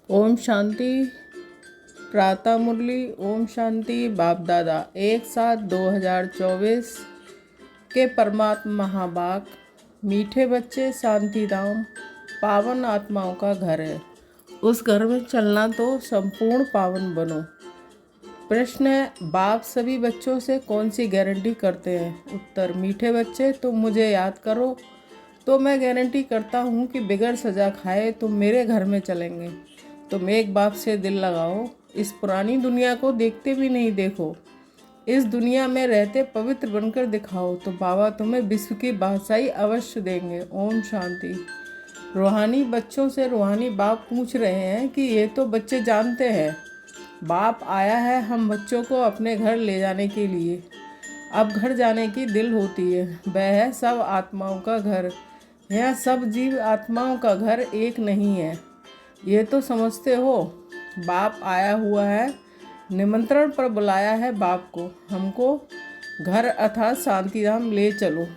ओम शांति। प्रातः मुरली। ओम शांति। बाप दादा 1/7/2024 के परमात्मा महाबाग। मीठे बच्चे शांति धाम पावन आत्माओं का घर है। उस घर में चलना तो संपूर्ण पावन बनो। प्रश्न है, बाप सभी बच्चों से कौन सी गारंटी करते हैं? उत्तर, मीठे बच्चे तुम मुझे याद करो तो मैं गारंटी करता हूँ कि बिगड़ सजा खाए तुम मेरे घर में चलेंगे। तुम एक बाप से दिल लगाओ, इस पुरानी दुनिया को देखते भी नहीं देखो, इस दुनिया में रहते पवित्र बनकर दिखाओ तो बाबा तुम्हें विश्व की बादशाही अवश्य देंगे। ओम शांति। रूहानी बच्चों से रूहानी बाप पूछ रहे हैं कि ये तो बच्चे जानते हैं बाप आया है हम बच्चों को अपने घर ले जाने के लिए। अब घर जाने की दिल होती है, वह है सब आत्माओं का घर। यह सब जीव आत्माओं का घर एक नहीं है, ये तो समझते हो। बाप आया हुआ है, निमंत्रण पर बुलाया है बाप को, हमको घर अर्थात शांतिधाम ले चलो।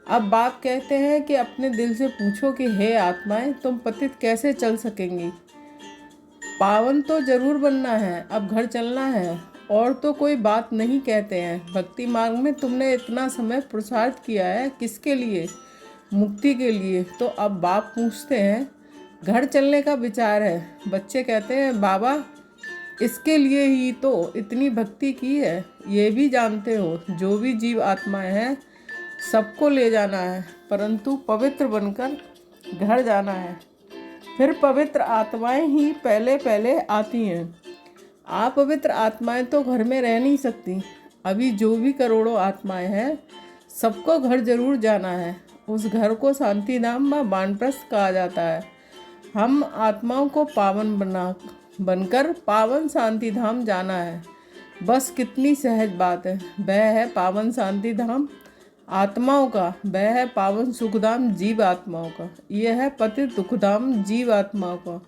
अब बाप कहते हैं कि अपने दिल से पूछो कि हे आत्माएं, तुम पतित कैसे चल सकेंगी? पावन तो जरूर बनना है, अब घर चलना है और तो कोई बात नहीं कहते हैं। भक्ति मार्ग में तुमने इतना समय पुरुषार्थ किया है, किसके लिए? मुक्ति के लिए। तो अब बाप पूछते हैं, घर चलने का विचार है? बच्चे कहते हैं, बाबा इसके लिए ही तो इतनी भक्ति की है। ये भी जानते हो जो भी जीव आत्माएं हैं सबको ले जाना है, परंतु पवित्र बनकर घर जाना है। फिर पवित्र आत्माएं ही पहले पहले आती हैं। अपवित्र आत्माएं तो घर में रह नहीं सकती। अभी जो भी करोड़ों आत्माएं हैं सबको घर जरूर जाना है। उस घर को शांतिधाम व वानप्रस्थ कहा जाता है। हम आत्माओं को पावन बनकर पावन शांतिधाम जाना है। बस कितनी सहज बात है। वह है पावन शांतिधाम आत्माओं का, वह है पावन सुखधाम जीव आत्माओं का, यह है पतित दुखधाम जीव आत्माओं का।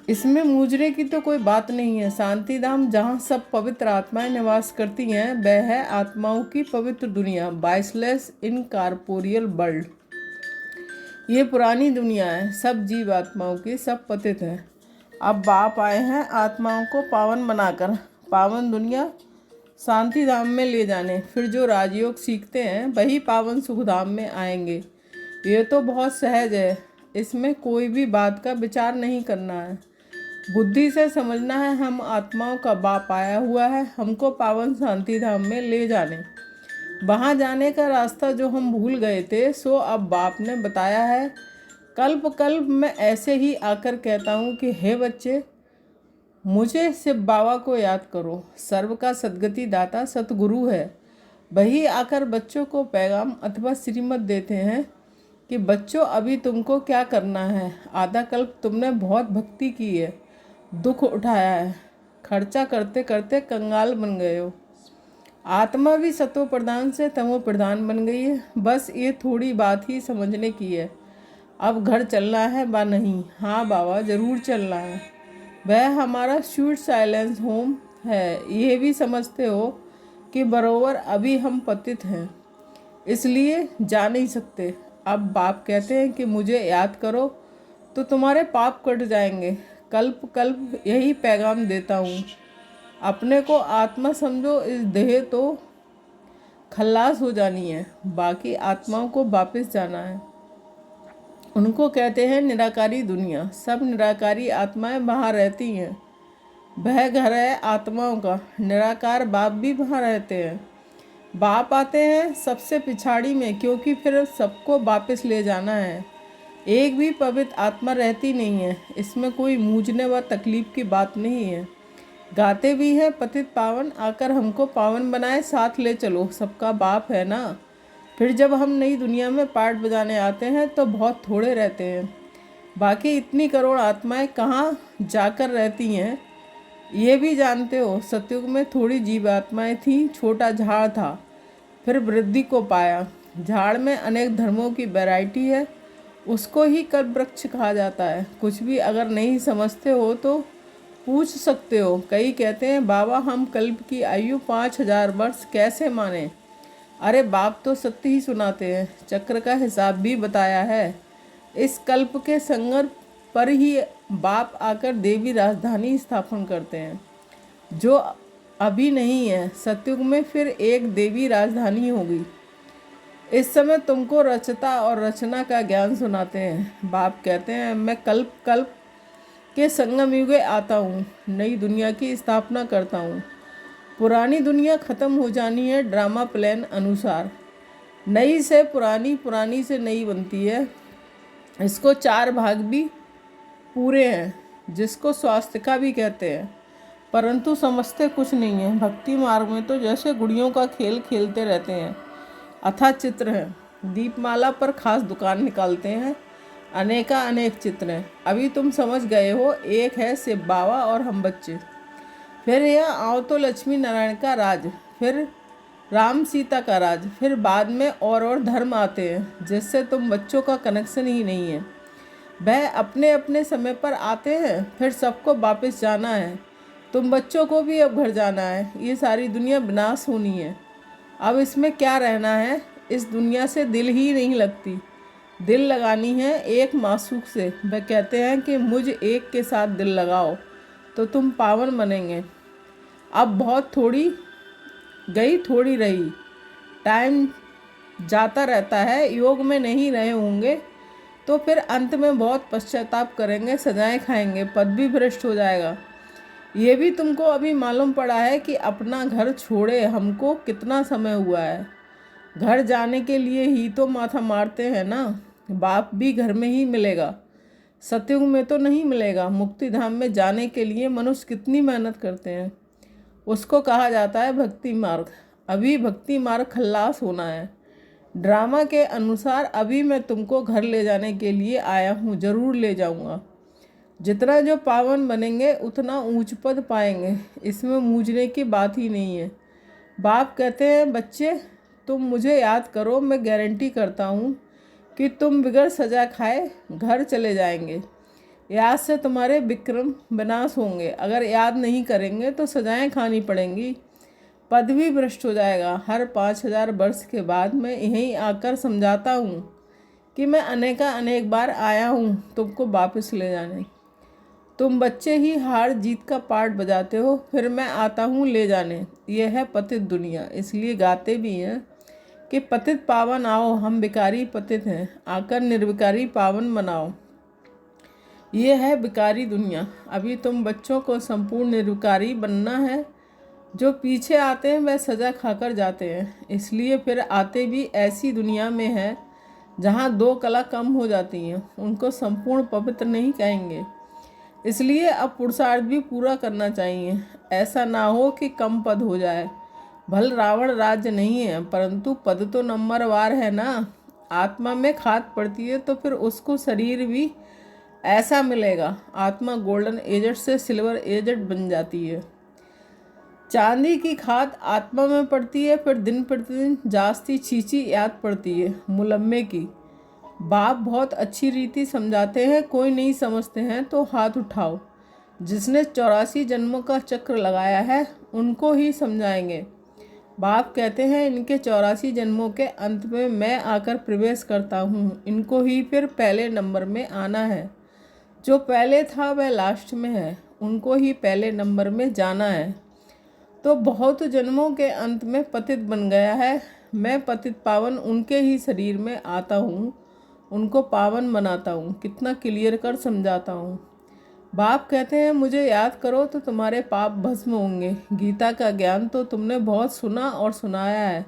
इसमें मूझने की तो कोई बात नहीं है। शांतिधाम जहाँ सब पवित्र आत्माएं निवास करती हैं वह है आत्माओं की पवित्र दुनिया, बाइसलेस इनकॉर्पोरियल वर्ल्ड। ये पुरानी दुनिया है, सब जीव आत्माओं की, सब पतित हैं। अब बाप आए हैं आत्माओं को पावन बनाकर पावन दुनिया शांतिधाम में ले जाने। फिर जो राजयोग सीखते हैं वही पावन सुखधाम में आएंगे। ये तो बहुत सहज है, इसमें कोई भी बात का विचार नहीं करना है। बुद्धि से समझना है हम आत्माओं का बाप आया हुआ है हमको पावन शांतिधाम में ले जाने। वहाँ जाने का रास्ता जो हम भूल गए थे सो अब बाप ने बताया है। कल्प कल्प मैं ऐसे ही आकर कहता हूँ कि हे बच्चे, मुझे सिर्फ बाबा को याद करो। सर्व का सद्गति दाता सतगुरु है। वही आकर बच्चों को पैगाम अथवा श्रीमत देते हैं कि बच्चों अभी तुमको क्या करना है। आधा कल्प तुमने बहुत भक्ति की है, दुख उठाया है, खर्चा करते करते कंगाल बन गए हो। आत्मा भी सतो प्रधान से तमो प्रधान बन गई है। बस ये थोड़ी बात ही समझने की है। अब घर चलना है बा नहीं? हाँ बाबा ज़रूर चलना है। वह हमारा स्वीट साइलेंस होम है। ये भी समझते हो कि बरोबर अभी हम पतित हैं, इसलिए जा नहीं सकते। अब बाप कहते हैं कि मुझे याद करो तो तुम्हारे पाप कट जाएंगे। कल्प कल्प यही पैगाम देता हूँ। अपने को आत्मा समझो, इस देह तो खल्लास हो जानी है, बाकी आत्माओं को वापस जाना है। उनको कहते हैं निराकारी दुनिया। सब निराकारी आत्माएं वहाँ रहती हैं। वह घर है आत्माओं का। निराकार बाप भी वहाँ रहते हैं। बाप आते हैं सबसे पिछाड़ी में, क्योंकि फिर सबको वापस ले जाना है। एक भी पवित्र आत्मा रहती नहीं है। इसमें कोई मूझने व तकलीफ की बात नहीं है। गाते भी हैं पतित पावन आकर हमको पावन बनाए, साथ ले चलो, सबका बाप है ना। फिर जब हम नई दुनिया में पार्ट बजाने आते हैं तो बहुत थोड़े रहते हैं। बाकी इतनी करोड़ आत्माएं कहाँ जाकर रहती हैं ये भी जानते हो। सतयुग में थोड़ी जीव आत्माएं थीं, छोटा झाड़ था, फिर वृद्धि को पाया। झाड़ में अनेक धर्मों की वैरायटी है, उसको ही कल्प वृक्ष कहा जाता है। कुछ भी अगर नहीं समझते हो तो पूछ सकते हो। कई कहते हैं बाबा हम कल्प की आयु 5000 वर्ष कैसे माने? अरे बाप तो सत्य ही सुनाते हैं, चक्र का हिसाब भी बताया है। इस कल्प के संगर पर ही बाप आकर देवी राजधानी स्थापन करते हैं, जो अभी नहीं है। सतयुग में फिर एक देवी राजधानी होगी। इस समय तुमको रचता और रचना का ज्ञान सुनाते हैं। बाप कहते हैं, मैं कल्प कल्प के संगम युगे आता हूँ, नई दुनिया की स्थापना करता हूँ। पुरानी दुनिया ख़त्म हो जानी है ड्रामा प्लान अनुसार। नई से पुरानी, पुरानी से नई बनती है। इसको 4 भाग भी पूरे हैं, जिसको स्वास्थ्य भी कहते हैं, परंतु समझते कुछ नहीं है। भक्ति मार्ग में तो जैसे गुड़ियों का खेल खेलते रहते हैं। अथा चित्र है, दीपमाला पर खास दुकान निकालते हैं, अनेका अनेक चित्र हैं। अभी तुम समझ गए हो, एक है शिव बाबा और हम बच्चे। फिर यह आओ तो लक्ष्मी नारायण का राज, फिर राम सीता का राज, फिर बाद में और धर्म आते हैं, जिससे तुम बच्चों का कनेक्शन ही नहीं है। वह अपने अपने समय पर आते हैं, फिर सबको वापस जाना है। तुम बच्चों को भी अब घर जाना है। ये सारी दुनिया विनाश होनी है। अब इसमें क्या रहना है। इस दुनिया से दिल ही नहीं लगती। दिल लगानी है एक मासूक से। वह कहते हैं कि मुझ एक के साथ दिल लगाओ तो तुम पावन बनेंगे। अब बहुत थोड़ी गई थोड़ी रही, टाइम जाता रहता है। योग में नहीं रहे होंगे तो फिर अंत में बहुत पश्चाताप करेंगे, सजाएं खाएंगे, पद भी भ्रष्ट हो जाएगा। ये भी तुमको अभी मालूम पड़ा है कि अपना घर छोड़े हमको कितना समय हुआ है। घर जाने के लिए ही तो माथा मारते हैं ना। बाप भी घर में ही मिलेगा, सतयुग में तो नहीं मिलेगा। मुक्ति धाम में जाने के लिए मनुष्य कितनी मेहनत करते हैं, उसको कहा जाता है भक्ति मार्ग। अभी भक्ति मार्ग खल्लास होना है। ड्रामा के अनुसार अभी मैं तुमको घर ले जाने के लिए आया हूँ, ज़रूर ले जाऊँगा। जितना जो पावन बनेंगे उतना ऊंच पद पाएंगे, इसमें मूझने की बात ही नहीं है। बाप कहते हैं, बच्चे तुम मुझे याद करो, मैं गारंटी करता हूँ कि तुम बिगड़ सजा खाए घर चले जाएंगे। याद से तुम्हारे विक्रम विनाश होंगे। अगर याद नहीं करेंगे तो सजाएं खानी पड़ेंगी, पद भी भ्रष्ट हो जाएगा। हर 5000 वर्ष के बाद मैं यहीं आकर समझाता हूँ कि मैं अनेका अनेक बार आया हूँ तुमको वापस ले जाने। तुम बच्चे ही हार जीत का पार्ट बजाते हो, फिर मैं आता हूँ ले जाने। यह है पतित दुनिया, इसलिए गाते भी हैं कि पतित पावन आओ, हम विकारी पतित हैं, आकर निर्विकारी पावन बनाओ। ये है विकारी दुनिया। अभी तुम बच्चों को संपूर्ण निर्विकारी बनना है। जो पीछे आते हैं वह सज़ा खाकर जाते हैं, इसलिए फिर आते भी ऐसी दुनिया में है जहाँ 2 कला कम हो जाती हैं। उनको संपूर्ण पवित्र नहीं कहेंगे, इसलिए अब पुरुषार्थ भी पूरा करना चाहिए। ऐसा ना हो कि कम पद हो जाए। भल रावण राज्य नहीं है, परंतु पद तो नंबरवार है ना। आत्मा में खाद पड़ती है तो फिर उसको शरीर भी ऐसा मिलेगा। आत्मा गोल्डन एजेड से सिल्वर एजेड बन जाती है। चांदी की खाद आत्मा में पड़ती है, फिर दिन प्रतिदिन जास्ती चीची याद पड़ती है मुलम्मे की। बाप बहुत अच्छी रीति समझाते हैं, कोई नहीं समझते हैं तो हाथ उठाओ। जिसने 84 जन्मों का चक्र लगाया है उनको ही समझाएंगे। बाप कहते हैं, इनके 84 जन्मों के अंत में मैं आकर प्रवेश करता हूँ। इनको ही फिर पहले नंबर में आना है। जो पहले था वह लास्ट में है, उनको ही पहले नंबर में जाना है। तो बहुत जन्मों के अंत में पतित बन गया है। मैं पतित पावन उनके ही शरीर में आता हूँ, उनको पावन बनाता हूँ। कितना क्लियर कर समझाता हूँ। बाप कहते हैं, मुझे याद करो तो तुम्हारे पाप भस्म होंगे। गीता का ज्ञान तो तुमने बहुत सुना और सुनाया है,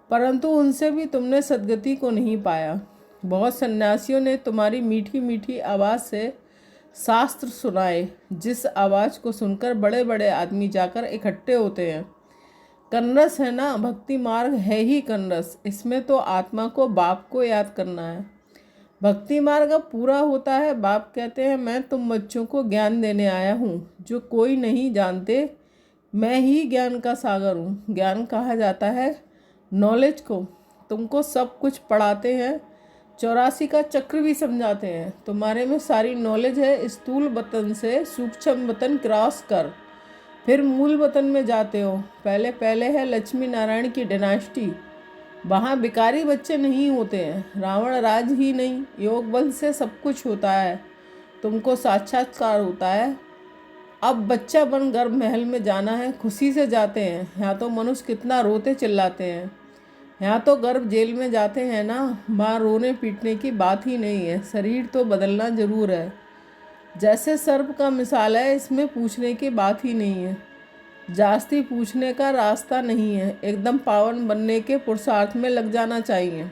परंतु उनसे भी तुमने सद्गति को नहीं पाया। बहुत सन्यासियों ने तुम्हारी मीठी मीठी आवाज़ से शास्त्र सुनाए, जिस आवाज़ को सुनकर बड़े बड़े आदमी जाकर इकट्ठे होते हैं। कन्नस है ना, भक्ति मार्ग है ही कन्नस। इसमें तो आत्मा को बाप को याद करना है। भक्ति मार्ग अब पूरा होता है। बाप कहते हैं, मैं तुम बच्चों को ज्ञान देने आया हूँ जो कोई नहीं जानते। मैं ही ज्ञान का सागर हूँ। ज्ञान कहा जाता है नॉलेज को। तुमको सब कुछ पढ़ाते हैं, 84 का चक्र भी समझाते हैं। तुम्हारे में सारी नॉलेज है। स्थूल वतन से सूक्ष्म वतन क्रॉस कर फिर मूल वतन में जाते हो। पहले पहले है लक्ष्मी नारायण की डायनास्टी। वहाँ बिकारी बच्चे नहीं होते हैं। रावण राज ही नहीं, योग बल से सब कुछ होता है। तुमको साक्षात्कार होता है। अब बच्चा बन गर्भ महल में जाना है, खुशी से जाते हैं। यहाँ तो मनुष्य कितना रोते चिल्लाते हैं। यहाँ तो गर्भ जेल में जाते हैं ना। माँ रोने पीटने की बात ही नहीं है, शरीर तो बदलना जरूर है। जैसे सर्प का मिसाल है, इसमें पूछने की बात ही नहीं है, जास्ती पूछने का रास्ता नहीं है। एकदम पावन बनने के पुरुषार्थ में लग जाना चाहिए।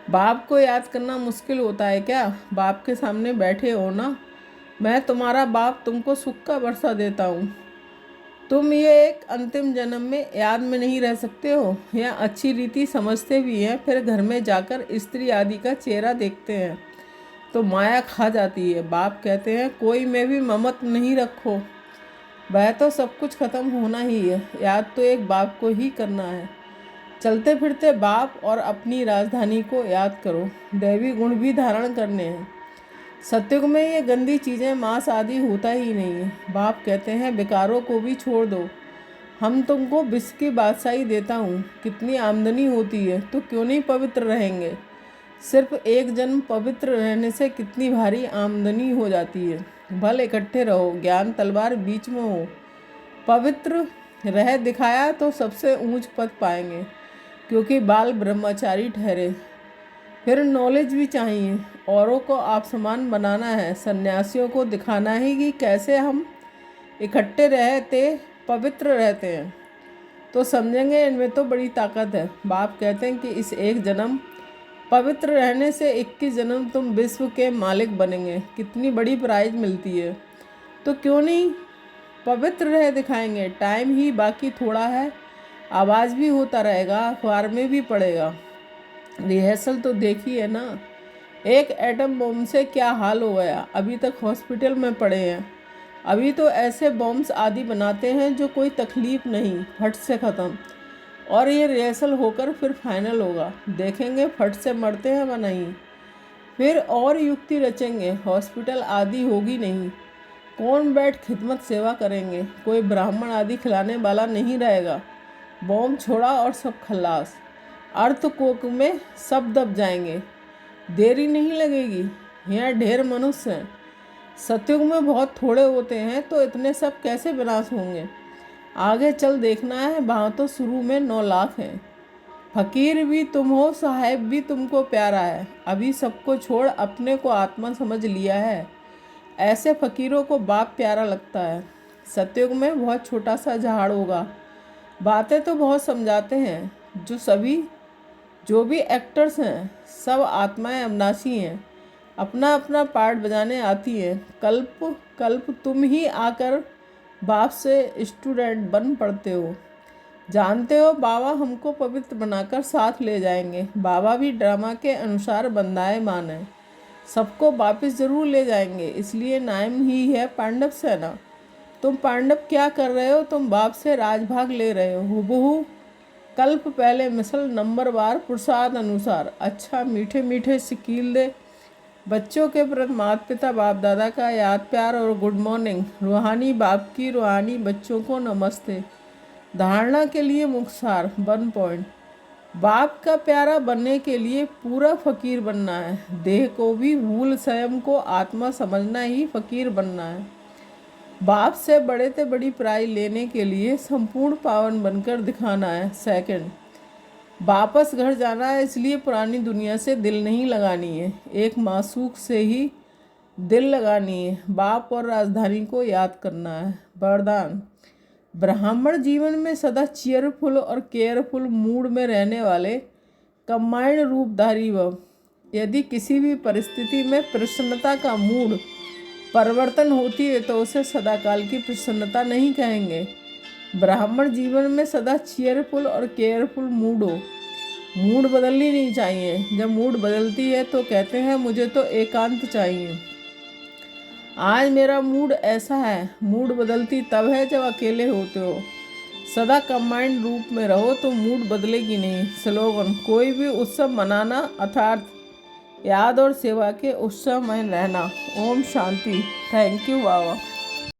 बाप को याद करना मुश्किल होता है क्या? बाप के सामने बैठे हो ना, मैं तुम्हारा बाप, तुमको सुख का वर्षा देता हूँ। तुम ये एक अंतिम जन्म में याद में नहीं रह सकते हो, या अच्छी रीति समझते भी हैं, फिर घर में जाकर स्त्री आदि का चेहरा देखते हैं तो माया खा जाती है। बाप कहते हैं कोई में भी ममत नहीं रखो, वह तो सब कुछ खत्म होना ही है। याद तो एक बाप को ही करना है। चलते फिरते बाप और अपनी राजधानी को याद करो। दैवी गुण भी धारण करने हैं। सत्युग में ये गंदी चीज़ें मांस आदि होता ही नहीं है। बाप कहते हैं विकारों को भी छोड़ दो, हम तुमको विश्व की बादशाही देता हूँ। कितनी आमदनी होती है तो क्यों नहीं पवित्र रहेंगे। सिर्फ एक जन्म पवित्र रहने से कितनी भारी आमदनी हो जाती है। बल इकट्ठे रहो, ज्ञान तलवार बीच में हो। पवित्र रह दिखाया तो सबसे ऊंच पद पाएंगे, क्योंकि बाल ब्रह्मचारी ठहरे। फिर नॉलेज भी चाहिए, औरों को आप समान बनाना है। सन्यासियों को दिखाना है कि कैसे हम इकट्ठे रहते पवित्र रहते हैं, तो समझेंगे इनमें तो बड़ी ताकत है। बाप कहते हैं कि इस एक जन्म पवित्र रहने से 21 जन्म तुम विश्व के मालिक बनेंगे। कितनी बड़ी प्राइज मिलती है, तो क्यों नहीं पवित्र रह दिखाएंगे। टाइम ही बाकी थोड़ा है, आवाज़ भी होता रहेगा, अखबार में भी पड़ेगा। रिहर्सल तो देखी है ना, एक एटम बम से क्या हाल हो गया। अभी तक हॉस्पिटल में पड़े हैं। अभी तो ऐसे बॉम्ब्स आदि बनाते हैं जो कोई तकलीफ नहीं, फट से ख़त्म। और ये रिहर्सल होकर फिर फाइनल होगा, देखेंगे फट से मरते हैं व नहीं। फिर और युक्ति रचेंगे, हॉस्पिटल आदि होगी नहीं। कौन बैठ खिदमत सेवा करेंगे, कोई ब्राह्मण आदि खिलाने वाला नहीं रहेगा। बॉम्ब छोड़ा और सब खल्लास। अर्थकोक में सब दब जाएंगे, देरी नहीं लगेगी। यहाँ ढेर मनुष्य हैं, सतयुग में बहुत थोड़े होते हैं, तो इतने सब कैसे विनाश होंगे। आगे चल देखना है, वहाँ तो शुरू में 9 लाख हैं। फकीर भी तुम हो, साहेब भी तुमको प्यारा है। अभी सबको छोड़ अपने को आत्मा समझ लिया है, ऐसे फकीरों को बाप प्यारा लगता है। सतयुग में बहुत छोटा सा झाड़ होगा। बातें तो बहुत समझाते हैं, जो भी एक्टर्स हैं सब आत्माएं अविनाशी हैं, अपना अपना पार्ट बजाने आती हैं। कल्प कल्प तुम ही आकर बाप से स्टूडेंट बन पड़ते हो। जानते हो बाबा हमको पवित्र बनाकर साथ ले जाएंगे। बाबा भी ड्रामा के अनुसार बंधाएमान है, सबको वापस जरूर ले जाएंगे। इसलिए नाम ही है पांडव सेना। तुम पांडव क्या कर रहे हो, तुम बाप से राजभाग ले रहे हो। हुबहू कल्प पहले मिसल नंबरवार प्रसाद अनुसार। अच्छा मीठे मीठे सिकील दे बच्चों के प्रति माता पिता बाप दादा का याद प्यार और गुड मॉर्निंग। रूहानी बाप की रूहानी बच्चों को नमस्ते। धारणा के लिए मुख्तार 1 पॉइंट। बाप का प्यारा बनने के लिए पूरा फकीर बनना है। देह को भी भूल स्वयं को आत्मा समझना ही फकीर बनना है। बाप से बड़े से बड़ी प्राइज लेने के लिए संपूर्ण पावन बनकर दिखाना है। सेकंड, वापस घर जाना है, इसलिए पुरानी दुनिया से दिल नहीं लगानी है, एक मासूक से ही दिल लगानी है। बाप और राजधानी को याद करना है। वरदान, ब्राह्मण जीवन में सदा चीयरफुल और केयरफुल मूड में रहने वाले कंबाइंड रूपधारी व यदि किसी भी परिस्थिति में प्रसन्नता का मूड परिवर्तन होती है तो उसे सदाकाल की प्रसन्नता नहीं कहेंगे। ब्राह्मण जीवन में सदा चीयरफुल और केयरफुल मूड हो। मूड बदलनी नहीं चाहिए। जब मूड बदलती है तो कहते हैं मुझे तो एकांत चाहिए। आज मेरा मूड ऐसा है। मूड बदलती तब है जब अकेले होते हो। सदा कंबाइंड रूप में रहो तो मूड बदलेगी नहीं। स्लोगन, कोई भी उत्सव मनाना अर्थात याद और सेवा के उत्सव में रहना। ओम शांति। Thank you Baba.